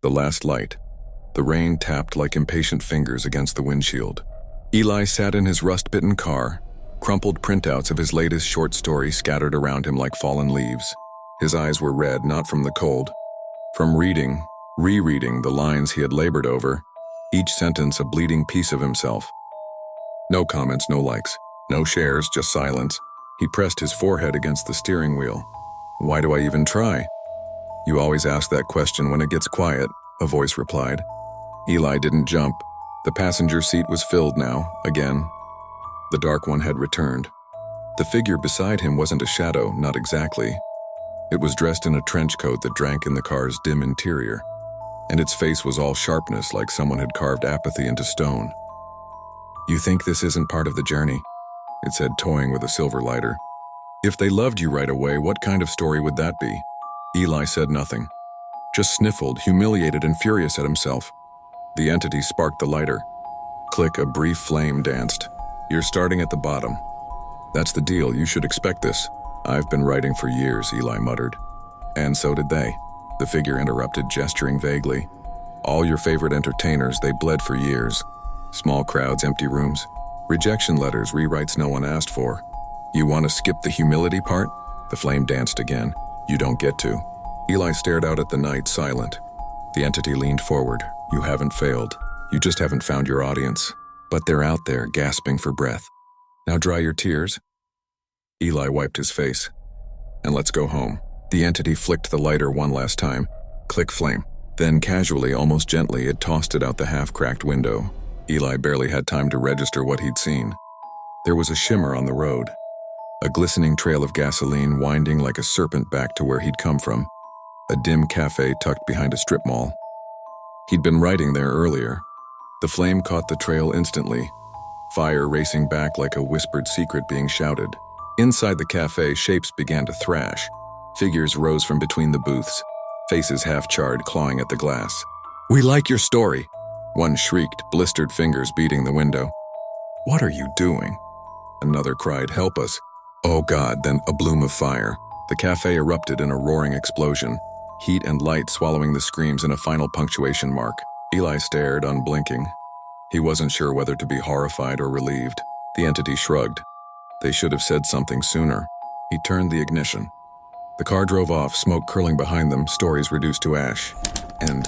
The last light. The rain tapped like impatient fingers against the windshield. Eli sat in his rust-bitten car, crumpled printouts of his latest short story scattered around him like fallen leaves. His eyes were red, not from the cold, from reading, rereading the lines he had labored over, each sentence a bleeding piece of himself. No comments, no likes, no shares, just silence. He pressed his forehead against the steering wheel. Why do I even try? You always ask that question when it gets quiet, a voice replied. Eli didn't jump. The passenger seat was filled now, again. The dark one had returned. The figure beside him wasn't a shadow, not exactly. It was dressed in a trench coat that drank in the car's dim interior, and its face was all sharpness like someone had carved apathy into stone. You think this isn't part of the journey? It said, toying with a silver lighter. If they loved you right away, what kind of story would that be? Eli said nothing, just sniffled, humiliated and furious at himself. The entity sparked the lighter. Click, a brief flame danced. You're starting at the bottom. That's the deal, you should expect this. I've been writing for years, Eli muttered. And so did they. The figure interrupted, gesturing vaguely. All your favorite entertainers, they bled for years. Small crowds, empty rooms. Rejection letters, rewrites no one asked for. You want to skip the humility part? The flame danced again. You don't get to. Eli stared out at the night, silent. The entity leaned forward. You haven't failed. You just haven't found your audience. But they're out there, gasping for breath. Now dry your tears. Eli wiped his face. And let's go home. The entity flicked the lighter one last time. Click flame. Then casually, almost gently, it tossed it out the half-cracked window. Eli barely had time to register what he'd seen. There was a shimmer on the road. A glistening trail of gasoline winding like a serpent back to where he'd come from. A dim cafe tucked behind a strip mall. He'd been writing there earlier. The flame caught the trail instantly, fire racing back like a whispered secret being shouted. Inside the cafe, shapes began to thrash. Figures rose from between the booths, faces half-charred, clawing at the glass. We like your story, one shrieked, blistered fingers beating the window. What are you doing? Another cried, help us. Oh God, then a bloom of fire. The cafe erupted in a roaring explosion, heat and light swallowing the screams in a final punctuation mark. Eli stared, unblinking. He wasn't sure whether to be horrified or relieved. The entity shrugged. They should have said something sooner. He turned the ignition. The car drove off, smoke curling behind them, stories reduced to ash. End.